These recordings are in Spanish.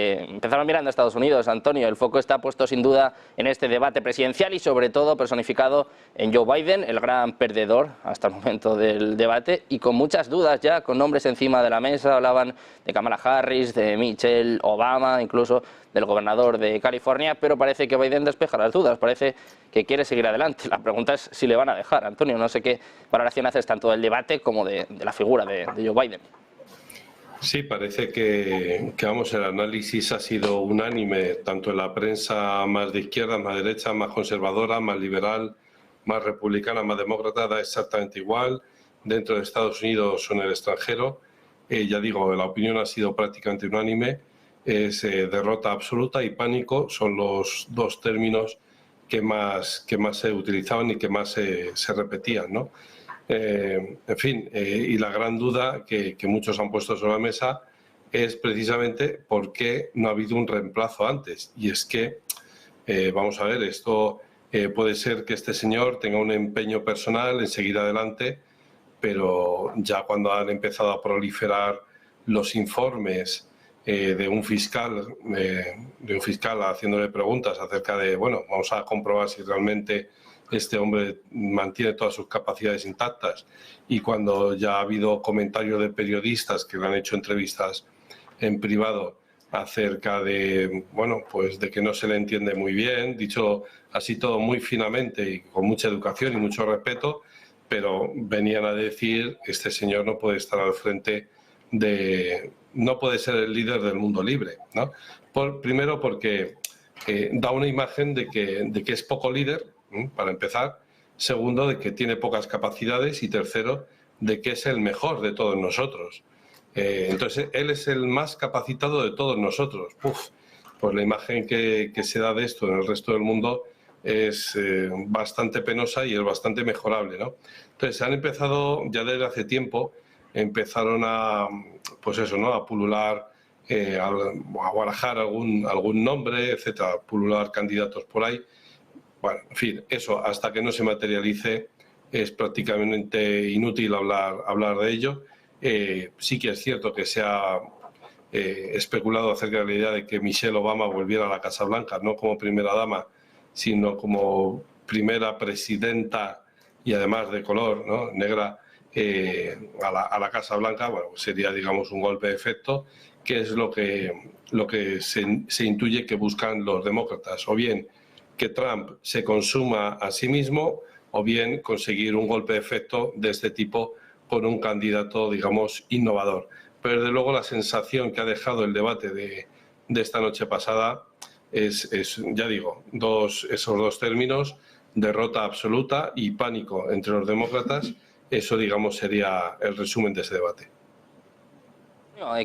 Empezaron mirando a Estados Unidos, Antonio. El foco está puesto sin duda en este debate presidencial y sobre todo personificado en Joe Biden, el gran perdedor hasta el momento del debate, y con muchas dudas ya, con nombres encima de la mesa. Hablaban de Kamala Harris, de Michelle Obama, incluso del gobernador de California, pero parece que Biden despeja las dudas, parece que quiere seguir adelante. La pregunta es si le van a dejar. Antonio, no sé qué valoración haces tanto del debate como de la figura de Joe Biden. Sí, parece que vamos, el análisis ha sido unánime, tanto en la prensa más de izquierda, más derecha, más conservadora, más liberal, más republicana, más demócrata, da exactamente igual, dentro de Estados Unidos o en el extranjero. Ya digo, la opinión ha sido prácticamente unánime, es derrota absoluta y pánico, son los dos términos que más se utilizaban y que más se repetían, ¿no? En fin, y la gran duda que muchos han puesto sobre la mesa es precisamente por qué no ha habido un reemplazo antes. Y es que, vamos a ver, esto puede ser que este señor tenga un empeño personal en seguir adelante, pero ya cuando han empezado a proliferar los informes de un fiscal haciéndole preguntas acerca de, bueno, vamos a comprobar si realmente este hombre mantiene todas sus capacidades intactas, y cuando ya ha habido comentarios de periodistas que le han hecho entrevistas en privado acerca de, bueno, pues de que no se le entiende muy bien, dicho así todo muy finamente y con mucha educación y mucho respeto, pero venían a decir que este señor no puede estar al frente no puede ser el líder del mundo libre, ¿no? Primero porque da una imagen de que es poco líder, para empezar. Segundo, de que tiene pocas capacidades. Y tercero, de que es el mejor de todos nosotros. Entonces, él es el más capacitado de todos nosotros. Pues la imagen que se da de esto en el resto del mundo es bastante penosa y es bastante mejorable, ¿no? Entonces, han empezado, ya desde hace tiempo, empezaron a, pues eso, ¿no?, a pulular, a barajar algún nombre, etcétera, a pulular candidatos por ahí. Bueno, en fin, eso hasta que no se materialice es prácticamente inútil hablar de ello. Sí que es cierto que se ha especulado acerca de la idea de que Michelle Obama volviera a la Casa Blanca, no como primera dama, sino como primera presidenta, y además de color, ¿no?, negra, a la Casa Blanca. Bueno, sería, digamos, un golpe de efecto, que es lo que se intuye que buscan los demócratas, o bien que Trump se consuma a sí mismo, o bien conseguir un golpe de efecto de este tipo con un candidato, digamos, innovador. Pero desde luego la sensación que ha dejado el debate de esta noche pasada es, ya digo, esos dos términos: derrota absoluta y pánico entre los demócratas. Eso, digamos, sería el resumen de ese debate.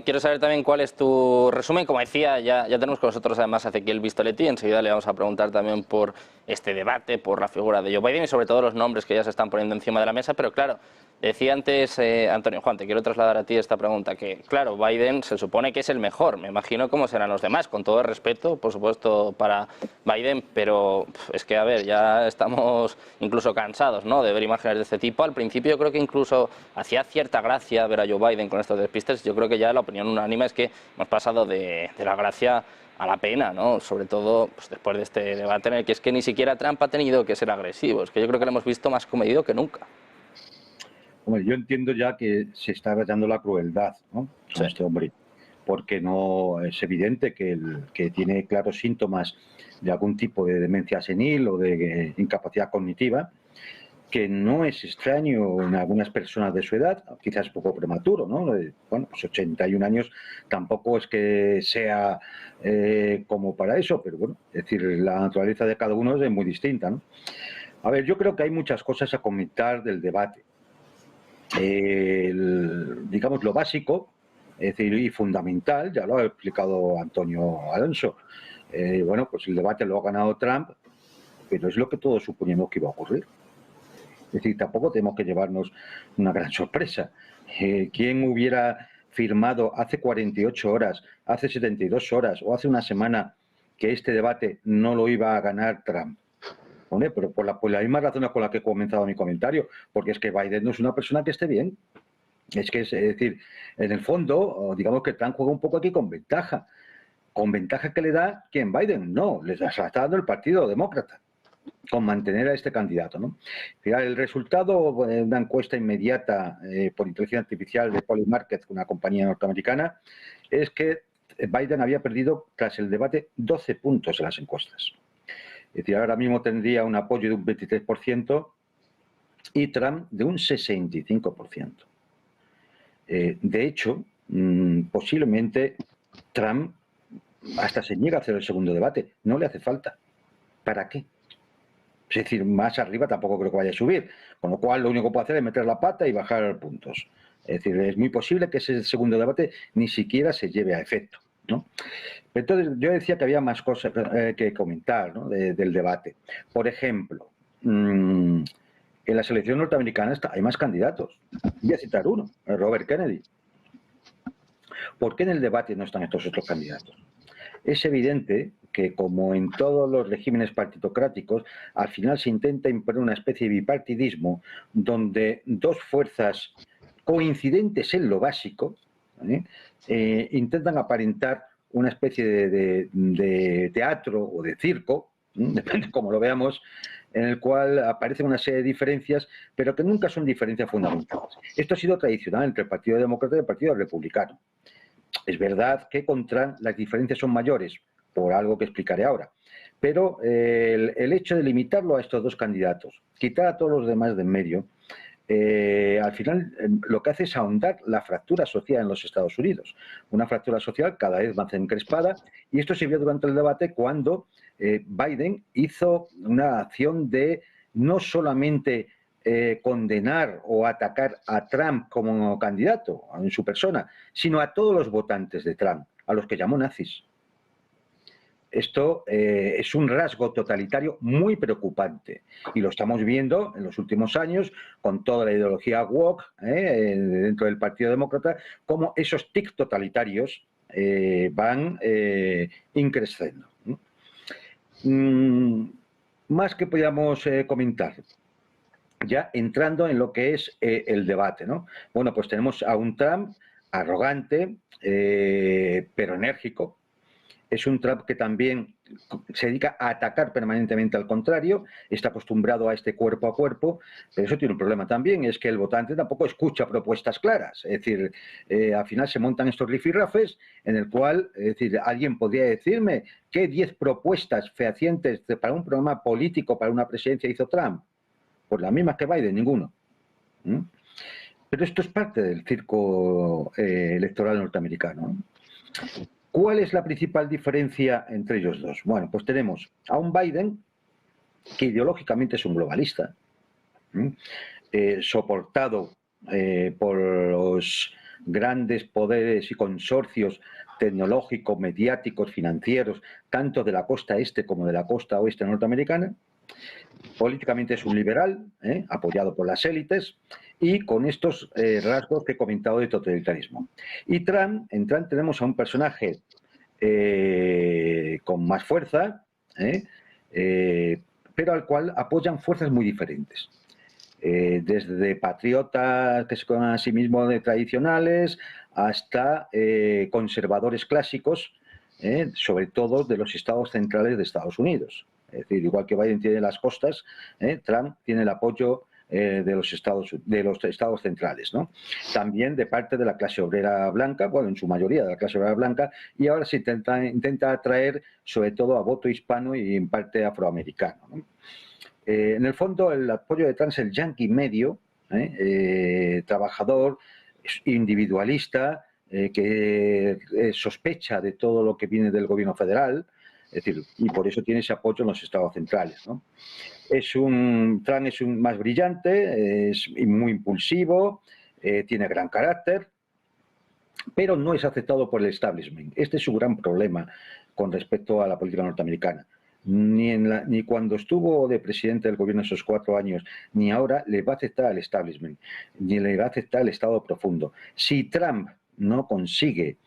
Quiero saber también cuál es tu resumen. Como decía, ya tenemos con nosotros además a Ezequiel Vistoletti. Enseguida le vamos a preguntar también por este debate, por la figura de Joe Biden y sobre todo los nombres que ya se están poniendo encima de la mesa. Pero claro, decía antes Antonio, Juan, te quiero trasladar a ti esta pregunta, que claro, Biden se supone que es el mejor. Me imagino cómo serán los demás, con todo el respeto, por supuesto, para Biden, pero es que, a ver, ya estamos incluso cansados, ¿no?, de ver imágenes de este tipo. Al principio yo creo que incluso hacía cierta gracia ver a Joe Biden con estos despistes. Yo creo que ya la opinión unánime es que hemos pasado de la gracia a la pena, ¿no?, sobre todo pues, después de este debate en el que es que ni siquiera Trump ha tenido que ser agresivo. Es que yo creo que lo hemos visto más comedido que nunca. Hombre, yo entiendo ya que se está rayando la crueldad, ¿no?, con este hombre, porque no es evidente que tiene claros síntomas de algún tipo de demencia senil o de incapacidad cognitiva, que no es extraño en algunas personas de su edad, quizás poco prematuro, ¿no? Bueno, pues 81 años tampoco es que sea como para eso, pero bueno, es decir, la naturaleza de cada uno es muy distinta, ¿no? A ver, yo creo que hay muchas cosas a comentar del debate. Digamos, lo básico, es decir, y fundamental, ya lo ha explicado Antonio Alonso. Bueno, pues el debate lo ha ganado Trump, pero es lo que todos suponíamos que iba a ocurrir. Es decir, tampoco tenemos que llevarnos una gran sorpresa. ¿Quién hubiera firmado hace 48 horas, hace 72 horas o hace una semana que este debate no lo iba a ganar Trump? Hombre, pero por la misma razón con la que he comenzado mi comentario, porque es que Biden no es una persona que esté bien. Es decir, en el fondo, digamos que Trump juega un poco aquí con ventaja. con ventaja que le da, ¿quién? Biden. No, les está dando el Partido Demócrata, con mantener a este candidato, ¿no? El resultado de una encuesta inmediata por inteligencia artificial de Polymarket, una compañía norteamericana, es que Biden había perdido tras el debate 12 puntos en las encuestas. Es decir, ahora mismo tendría un apoyo de un 23% y Trump de un 65%. De hecho, posiblemente Trump hasta se niega a hacer el segundo debate. No le hace falta. ¿Para qué? Es decir, más arriba tampoco creo que vaya a subir. Con lo cual, lo único que puede hacer es meter la pata y bajar puntos. Es decir, es muy posible que ese segundo debate ni siquiera se lleve a efecto, ¿no? Entonces, yo decía que había más cosas que comentar, ¿no? Del debate. Por ejemplo, en la selección norteamericana hay más candidatos. Voy a citar uno, Robert Kennedy. ¿Por qué en el debate no están estos otros candidatos? Es evidente que, como en todos los regímenes partitocráticos, al final se intenta imponer una especie de bipartidismo donde dos fuerzas coincidentes en lo básico intentan aparentar una especie de teatro o de circo, depende cómo lo veamos, en el cual aparecen una serie de diferencias, pero que nunca son diferencias fundamentales. Esto ha sido tradicional entre el Partido Demócrata y el Partido Republicano. Es verdad que con Trump las diferencias son mayores, por algo que explicaré ahora. Pero el hecho de limitarlo a estos dos candidatos, quitar a todos los demás de en medio, al final lo que hace es ahondar la fractura social en los Estados Unidos. Una fractura social cada vez más encrespada, y esto se vio durante el debate cuando Biden hizo una acción de no solamente condenar o atacar a Trump como candidato, en su persona, sino a todos los votantes de Trump, a los que llamó nazis. Esto es un rasgo totalitario muy preocupante y lo estamos viendo en los últimos años con toda la ideología woke dentro del Partido Demócrata, cómo esos tics totalitarios van increciendo. Más que podamos comentar, ya entrando en lo que es el debate, ¿no? Bueno, pues tenemos a un Trump arrogante, pero enérgico. Es un Trump que también se dedica a atacar permanentemente al contrario, está acostumbrado a este cuerpo a cuerpo, pero eso tiene un problema también, es que el votante tampoco escucha propuestas claras. Es decir, al final se montan estos rifirrafes en el cual, es decir, alguien podría decirme qué 10 propuestas fehacientes para un programa político, para una presidencia hizo Trump. Pues las mismas que Biden, ninguno. Pero esto es parte del circo electoral norteamericano. ¿Cuál es la principal diferencia entre ellos dos? Bueno, pues tenemos a un Biden que ideológicamente es un globalista, soportado por los grandes poderes y consorcios tecnológicos, mediáticos, financieros, tanto de la costa este como de la costa oeste norteamericana. Políticamente es un liberal, apoyado por las élites, y con estos rasgos que he comentado de totalitarismo. Y en Trump tenemos a un personaje con más fuerza, pero al cual apoyan fuerzas muy diferentes. Desde patriotas que se consideran a sí mismos de tradicionales hasta conservadores clásicos, sobre todo de los estados centrales de Estados Unidos. Es decir, igual que Biden tiene las costas, Trump tiene el apoyo de los estados centrales, ¿no? También de parte de la clase obrera blanca, bueno, en su mayoría de la clase obrera blanca, y ahora se intenta atraer sobre todo a voto hispano y en parte afroamericano, ¿no? En el fondo, el apoyo de Trump es el yanqui medio, trabajador, individualista, que sospecha de todo lo que viene del gobierno federal, es decir, y por eso tiene ese apoyo en los estados centrales, ¿no? Trump es un más brillante, es muy impulsivo, tiene gran carácter, pero no es aceptado por el establishment. Este es su gran problema con respecto a la política norteamericana. Ni cuando estuvo de presidente del gobierno esos 4 años, ni ahora le va a aceptar el establishment, ni le va a aceptar el Estado profundo. Si Trump no consigue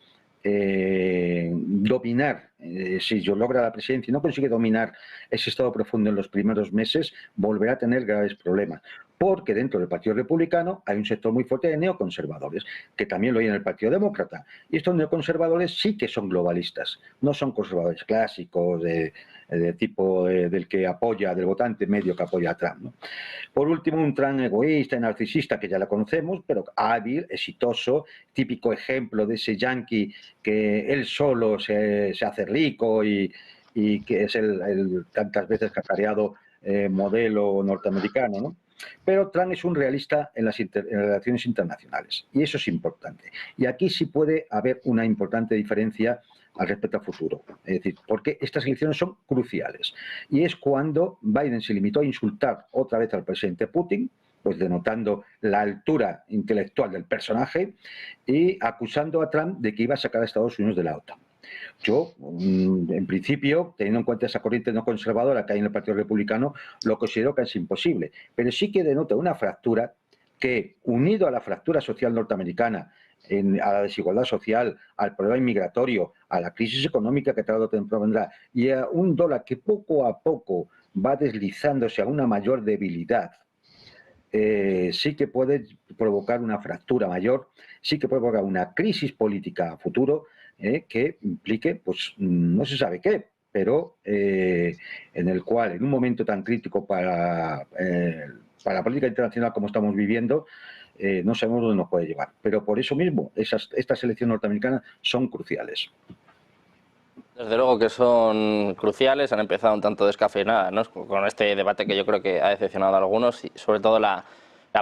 dominar, si yo logra la presidencia y no consigue dominar ese Estado profundo en los primeros meses, volverá a tener graves problemas. porque dentro del Partido Republicano hay un sector muy fuerte de neoconservadores, que también lo hay en el Partido Demócrata. Y estos neoconservadores sí que son globalistas, no son conservadores clásicos de tipo del que apoya, del votante medio que apoya a Trump, ¿no? Por último, un Trump egoísta y narcisista que ya la conocemos, pero hábil, exitoso, típico ejemplo de ese yanqui que él solo se hace rico y que es el tantas veces cacareado modelo norteamericano, ¿no? Pero Trump es un realista en las relaciones internacionales y eso es importante. Y aquí sí puede haber una importante diferencia al respecto al futuro. Es decir, porque estas elecciones son cruciales. Y es cuando Biden se limitó a insultar otra vez al presidente Putin, pues denotando la altura intelectual del personaje y acusando a Trump de que iba a sacar a Estados Unidos de la OTAN. Yo, en principio, teniendo en cuenta esa corriente no conservadora que hay en el Partido Republicano, lo considero casi imposible. Pero sí que denota una fractura que, unido a la fractura social norteamericana, a la desigualdad social, al problema inmigratorio, a la crisis económica que tarde o temprano vendrá, y a un dólar que poco a poco va deslizándose a una mayor debilidad, sí que puede provocar una fractura mayor, sí que puede provocar una crisis política a futuro que implique, pues no se sabe qué, pero en el cual, en un momento tan crítico para la política internacional como estamos viviendo, no sabemos dónde nos puede llevar. Pero por eso mismo, estas elecciones norteamericanas son cruciales. Desde luego que son cruciales, han empezado un tanto descafeinadas, ¿no? Con este debate que yo creo que ha decepcionado a algunos y sobre todo la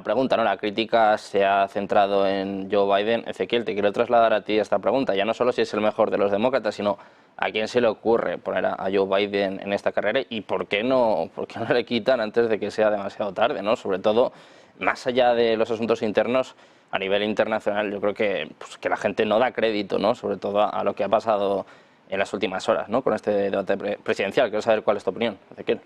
pregunta, ¿no? La crítica se ha centrado en Joe Biden. Ezequiel, te quiero trasladar a ti esta pregunta, ya no solo si es el mejor de los demócratas, sino a quién se le ocurre poner a Joe Biden en esta carrera y por qué no le quitan antes de que sea demasiado tarde, ¿no? Sobre todo, más allá de los asuntos internos, a nivel internacional, yo creo que, pues, que la gente no da crédito, ¿no? Sobre todo a lo que ha pasado en las últimas horas, ¿no? Con este debate presidencial. Quiero saber cuál es tu opinión, Ezequiel.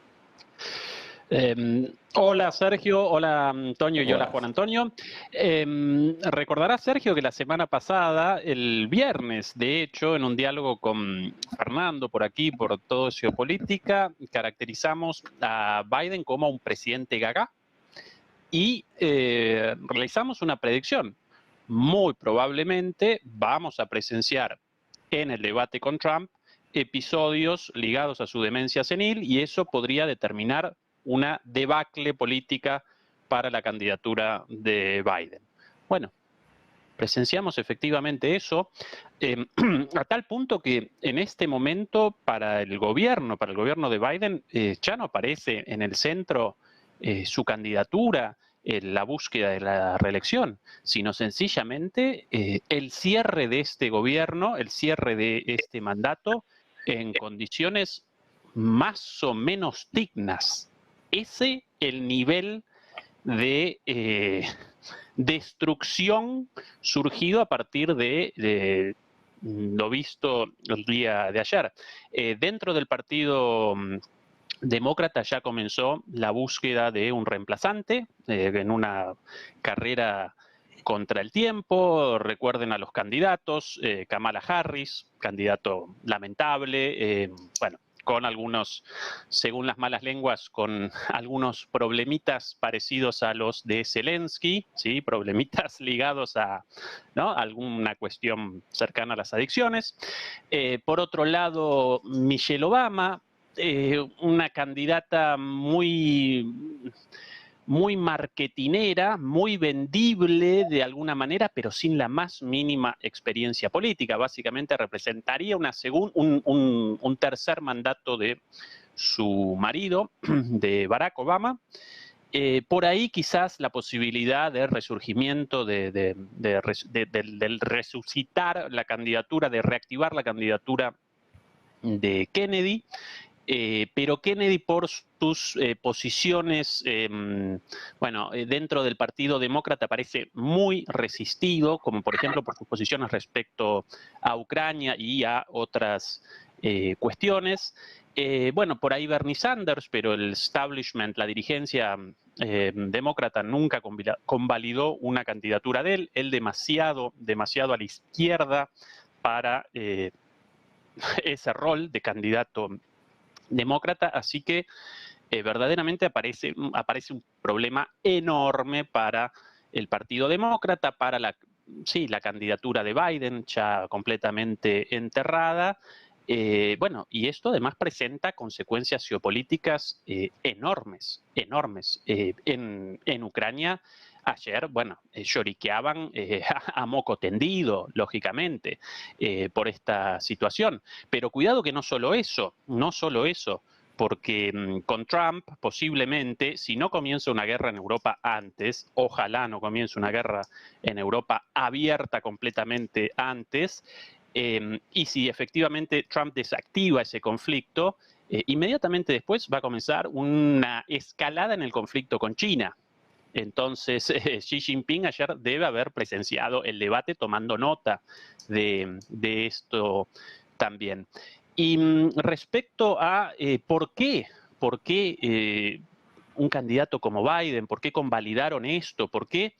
Hola Sergio, hola Antonio y hola Juan Antonio. Recordarás, Sergio, que la semana pasada, el viernes, de hecho, en un diálogo con Fernando por aquí, por Todo es Geopolítica, caracterizamos a Biden como un presidente gaga y realizamos una predicción. Muy probablemente vamos a presenciar en el debate con Trump episodios ligados a su demencia senil y eso podría determinar una debacle política para la candidatura de Biden. Bueno, presenciamos efectivamente eso, a tal punto que en este momento para el gobierno de Biden, ya no aparece en el centro su candidatura, la búsqueda de la reelección, sino sencillamente el cierre de este gobierno, el cierre de este mandato en condiciones más o menos dignas. Ese el nivel de destrucción surgido a partir de lo visto el día de ayer. Dentro del Partido Demócrata ya comenzó la búsqueda de un reemplazante en una carrera contra el tiempo. Recuerden a los candidatos, Kamala Harris, candidato lamentable, bueno, con algunos, según las malas lenguas, con algunos problemitas parecidos a los de Zelensky, ¿sí? Problemitas ligados a, ¿no?, alguna cuestión cercana a las adicciones. Por otro lado, Michelle Obama, una candidata muy marketinera, muy vendible de alguna manera, pero sin la más mínima experiencia política. Básicamente representaría un tercer mandato de su marido, de Barack Obama. Por ahí quizás la posibilidad de resurgimiento, del resucitar la candidatura, de reactivar la candidatura de Kennedy. Pero Kennedy, por sus posiciones, dentro del Partido Demócrata parece muy resistido, como por ejemplo por sus posiciones respecto a Ucrania y a otras cuestiones. Por ahí Bernie Sanders, pero el establishment, la dirigencia demócrata nunca convalidó una candidatura de él. Él demasiado a la izquierda para ese rol de candidato demócrata, así que verdaderamente aparece un problema enorme para el Partido Demócrata, para la candidatura de Biden ya completamente enterrada. Bueno, y esto además presenta consecuencias geopolíticas enormes. En Ucrania ayer, bueno, lloriqueaban a moco tendido, lógicamente, por esta situación. Pero cuidado que no solo eso, porque con Trump posiblemente, si no comienza una guerra en Europa antes, ojalá no comience una guerra en Europa abierta completamente antes, y si efectivamente Trump desactiva ese conflicto, inmediatamente después va a comenzar una escalada en el conflicto con China. Entonces, Xi Jinping ayer debe haber presenciado el debate tomando nota de esto también. Y respecto a por qué un candidato como Biden, por qué convalidaron esto, por qué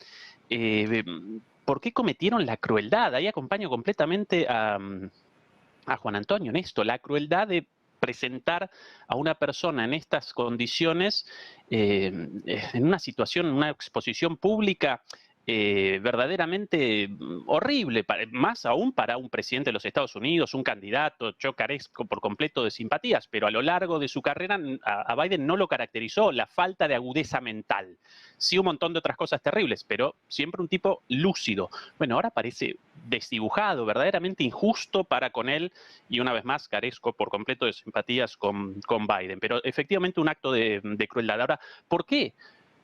cometieron la crueldad. Ahí acompaño completamente a Juan Antonio en esto, la crueldad de presentar a una persona en estas condiciones, en una situación, en una exposición pública verdaderamente horrible, más aún para un presidente de los Estados Unidos, un candidato. Yo carezco por completo de simpatías, pero a lo largo de su carrera a Biden no lo caracterizó la falta de agudeza mental. Sí, un montón de otras cosas terribles, pero siempre un tipo lúcido. Bueno, ahora parece desdibujado, verdaderamente injusto para con él, y una vez más carezco por completo de simpatías con Biden, pero efectivamente un acto de crueldad. Ahora, ¿por qué?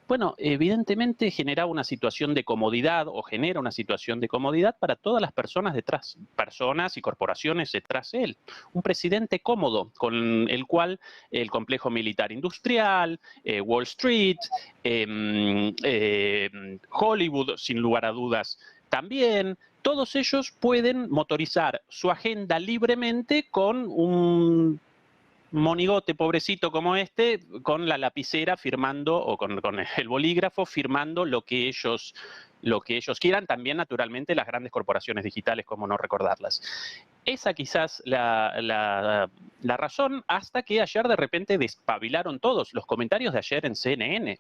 Bueno, evidentemente generaba una situación de comodidad, o genera una situación de comodidad para todas las personas detrás, personas y corporaciones detrás de él. Un presidente cómodo, con el cual el complejo militar industrial, Wall Street, Hollywood, sin lugar a dudas, también, todos ellos pueden motorizar su agenda libremente con un monigote pobrecito como este, con la lapicera firmando, o con el bolígrafo firmando lo que ellos quieran. También, naturalmente, las grandes corporaciones digitales, como no recordarlas. Esa quizás la razón, hasta que ayer de repente despabilaron todos. Los comentarios de ayer en CNN,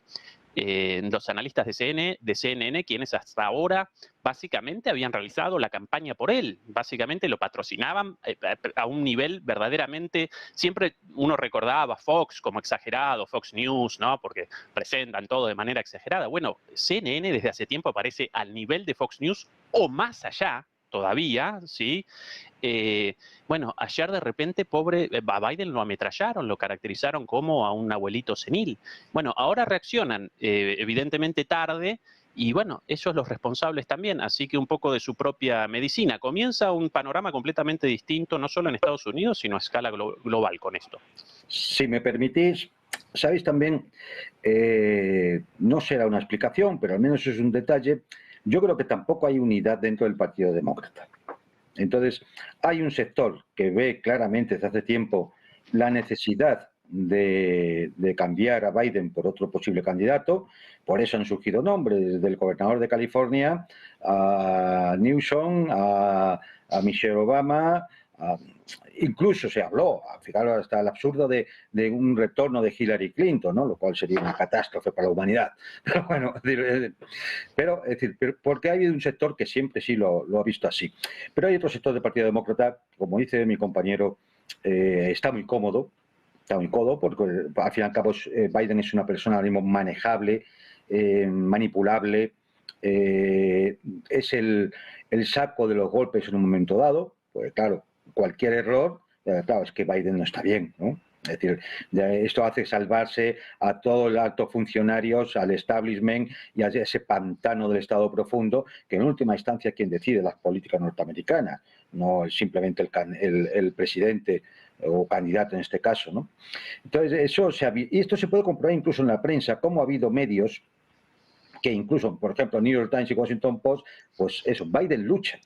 los analistas de CNN, quienes hasta ahora básicamente habían realizado la campaña por él, básicamente lo patrocinaban a un nivel verdaderamente. Siempre uno recordaba a Fox como exagerado, Fox News, ¿no? Porque presentan todo de manera exagerada. Bueno, CNN desde hace tiempo aparece al nivel de Fox News o más allá todavía, ¿sí? Bueno, ayer de repente, a Biden lo ametrallaron, lo caracterizaron como a un abuelito senil. Bueno, ahora reaccionan evidentemente tarde, y bueno, ellos los responsables también, así que un poco de su propia medicina. Comienza un panorama completamente distinto, no solo en Estados Unidos, sino a escala global con esto. Si me permitís, sabéis también, no será una explicación, pero al menos es un detalle. Yo creo que tampoco hay unidad dentro del Partido Demócrata. Entonces, hay un sector que ve claramente desde hace tiempo la necesidad de cambiar a Biden por otro posible candidato. Por eso han surgido nombres, desde el gobernador de California a Newsom, a Michelle Obama, incluso se habló, fijaros, hasta el absurdo de un retorno de Hillary Clinton, ¿no? Lo cual sería una catástrofe para la humanidad. Pero bueno, es decir, porque hay un sector que siempre sí lo ha visto así. Pero hay otro sector del Partido Demócrata, como dice mi compañero, está muy cómodo, porque al fin y al cabo Biden es una persona ahora mismo manejable, manipulable, es el saco de los golpes en un momento dado. Pues claro, cualquier error, claro, es que Biden no está bien, ¿no? Es decir, esto hace salvarse a todos los altos funcionarios, al establishment y a ese pantano del Estado profundo, que en última instancia quien decide las políticas norteamericanas, no es simplemente el presidente o candidato en este caso, ¿no? Entonces, y esto se puede comprobar incluso en la prensa, cómo ha habido medios que incluso, por ejemplo, New York Times y Washington Post, pues eso, Biden lucha.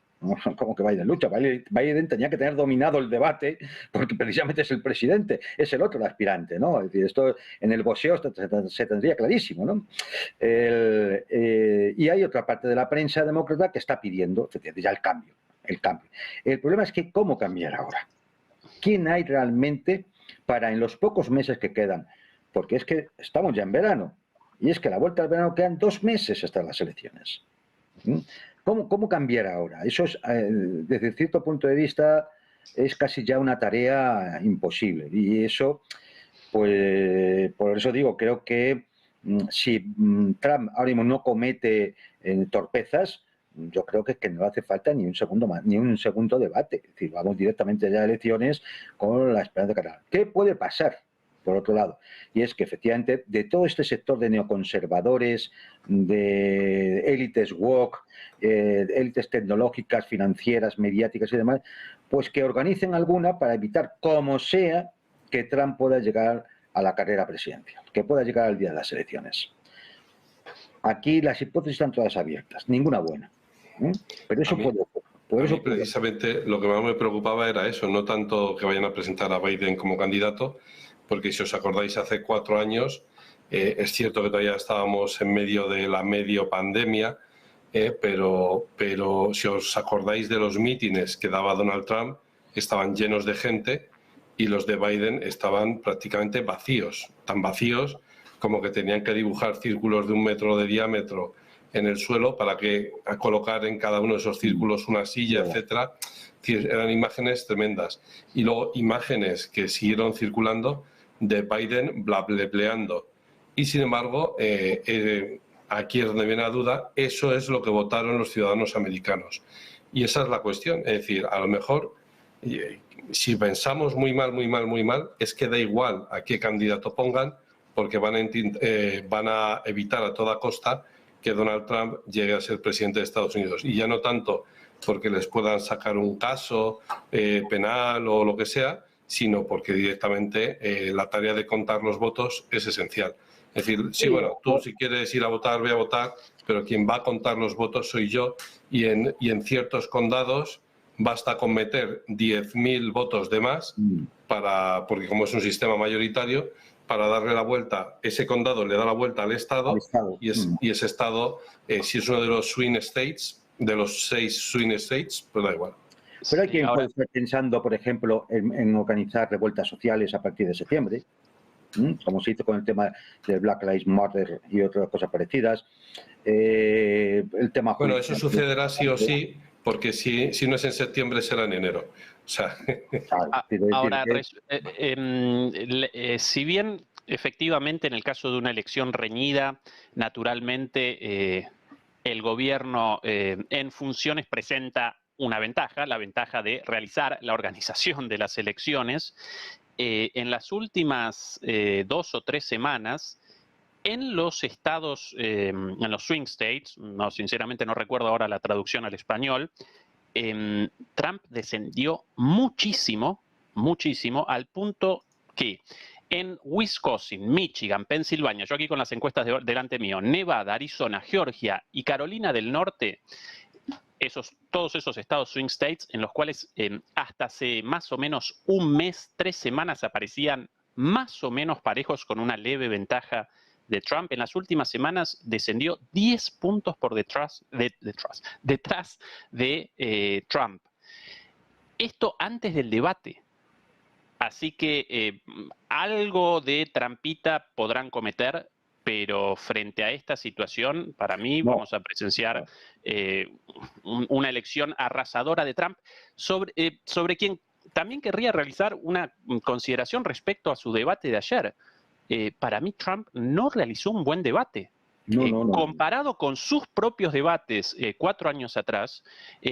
¿Cómo que Biden lucha? Biden tenía que tener dominado el debate porque precisamente es el presidente, es el otro el aspirante, ¿no? Es decir, esto en el boxeo se tendría clarísimo, ¿no? Y hay otra parte de la prensa demócrata que está pidiendo ya el cambio. El problema es que ¿cómo cambiar ahora? ¿Quién hay realmente para en los pocos meses que quedan porque es que estamos ya en verano, y es que a la vuelta del verano quedan 2 meses hasta las elecciones. ¿Cómo cambiar ahora? Eso es, desde cierto punto de vista, es casi ya una tarea imposible. Y eso, pues, por eso digo, creo que si Trump ahora mismo no comete torpezas, yo creo que no hace falta ni un segundo debate. Es decir, vamos directamente ya a elecciones con la esperanza de ganar. ¿Qué puede pasar? Por otro lado, y es que efectivamente de todo este sector de neoconservadores, de élites woke, élites tecnológicas, financieras, mediáticas y demás, pues que organicen alguna para evitar, como sea, que Trump pueda llegar a la carrera presidencial, que pueda llegar al día de las elecciones. Aquí las hipótesis están todas abiertas, ninguna buena. Pero eso puede ocurrir. Precisamente lo que más me preocupaba era eso, no tanto que vayan a presentar a Biden como candidato, porque si os acordáis hace 4 años, es cierto que todavía estábamos en medio de la medio pandemia, pero si os acordáis de los mítines que daba Donald Trump, estaban llenos de gente y los de Biden estaban prácticamente vacíos, tan vacíos como que tenían que dibujar círculos de 1 metro de diámetro en el suelo para colocar en cada uno de esos círculos una silla, etcétera. Eran imágenes tremendas. Y luego imágenes que siguieron circulando de Biden blableando. Y sin embargo, aquí es donde viene la duda, eso es lo que votaron los ciudadanos americanos. Y esa es la cuestión. Es decir, a lo mejor, si pensamos muy mal, es que da igual a qué candidato pongan, porque van a evitar a toda costa que Donald Trump llegue a ser presidente de Estados Unidos. Y ya no tanto porque les puedan sacar un caso penal o lo que sea, sino porque directamente la tarea de contar los votos es esencial. Es decir, sí, bueno, tú si quieres ir a votar, ve a votar, pero quien va a contar los votos soy yo, y en ciertos condados basta con meter 10.000 votos de más, porque como es un sistema mayoritario, para darle la vuelta, ese condado le da la vuelta al Estado, y ese Estado, si es uno de los swing states, de los 6 swing states, pues da igual. Pero hay quien puede estar pensando, por ejemplo, en organizar revueltas sociales a partir de septiembre, como se hizo con el tema del Black Lives Matter y otras cosas parecidas. El tema bueno, eso sucederá sí o sí, porque si no es en septiembre será en enero. O sea... Ahora, si bien efectivamente en el caso de una elección reñida, naturalmente el gobierno en funciones presenta una ventaja, la ventaja de realizar la organización de las elecciones. En las últimas 2 o 3 semanas, en los estados, en los swing states, sinceramente no recuerdo ahora la traducción al español, Trump descendió muchísimo, al punto que en Wisconsin, Michigan, Pensilvania, yo aquí con las encuestas delante mío, Nevada, Arizona, Georgia y Carolina del Norte, todos esos estados swing states en los cuales hasta hace más o menos 1 mes, 3 semanas aparecían más o menos parejos con una leve ventaja de Trump, en las últimas semanas descendió 10 puntos por detrás de Trump. Esto antes del debate. Así que algo de trampita podrán cometer, pero frente a esta situación, para mí, vamos a presenciar una elección arrasadora de Trump, sobre quien también querría realizar una consideración respecto a su debate de ayer. Para mí, Trump no realizó un buen debate. Comparado con sus propios debates 4 años atrás,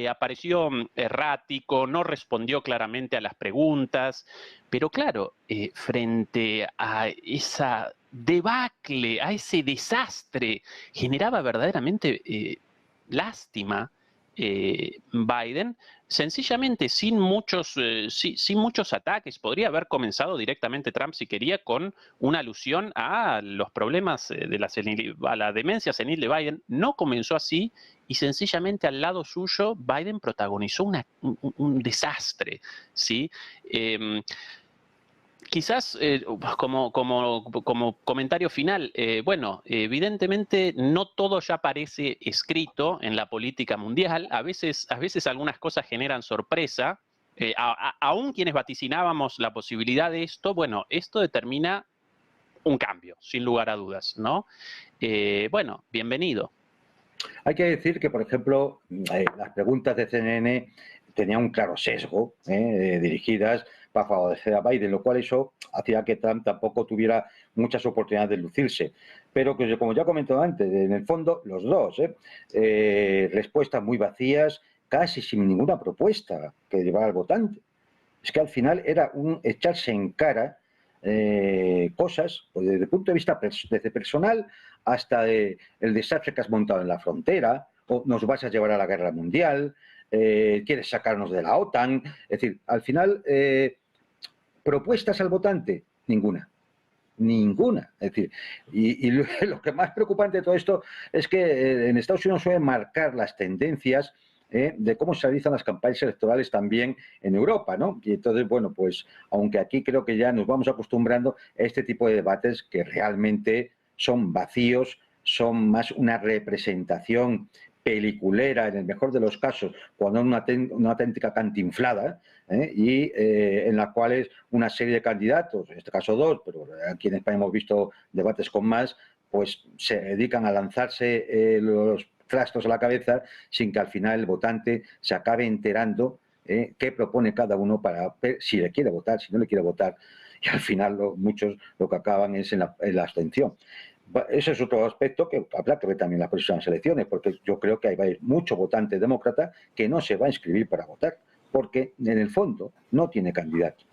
apareció errático, no respondió claramente a las preguntas, pero claro, frente a esa debacle, a ese desastre, generaba verdaderamente lástima Biden, sencillamente sin muchos ataques. Podría haber comenzado directamente Trump, si quería, con una alusión a los problemas a la demencia senil de Biden. No comenzó así y sencillamente al lado suyo Biden protagonizó un desastre, ¿sí? Quizás como comentario final, bueno, evidentemente no todo ya parece escrito en la política mundial. A veces algunas cosas generan sorpresa. Aún quienes vaticinábamos la posibilidad de esto, bueno, esto determina un cambio, sin lugar a dudas, ¿no? Bueno, bienvenido. Hay que decir que, por ejemplo, las preguntas de CNN tenían un claro sesgo, dirigidas para favorecer a Biden, lo cual eso hacía que Trump tampoco tuviera muchas oportunidades de lucirse. Pero que, como ya comentado antes, en el fondo, los dos, respuestas muy vacías, casi sin ninguna propuesta que llevara al votante. Es que al final era un echarse en cara cosas, pues desde el punto de vista desde personal hasta el desastre que has montado en la frontera, o nos vas a llevar a la guerra mundial, quieres sacarnos de la OTAN. Es decir, al final, propuestas al votante, ninguna. Ninguna. Es decir, y lo que más preocupante de todo esto es que en Estados Unidos suelen marcar las tendencias de cómo se realizan las campañas electorales también en Europa, ¿no? Y entonces, bueno, pues aunque aquí creo que ya nos vamos acostumbrando a este tipo de debates que realmente son vacíos, son más una representación peliculera, en el mejor de los casos, cuando es una auténtica cantinflada, y en la cual es una serie de candidatos, en este caso dos, pero aquí en España hemos visto debates con más, pues se dedican a lanzarse los trastos a la cabeza sin que al final el votante se acabe enterando qué propone cada uno para ver si le quiere votar, si no le quiere votar. Y al final muchos lo que acaban es en la abstención. Ese es otro aspecto que habrá que ver también en las próximas elecciones, porque yo creo que hay mucho votante demócrata que no se va a inscribir para votar, porque en el fondo no tiene candidato.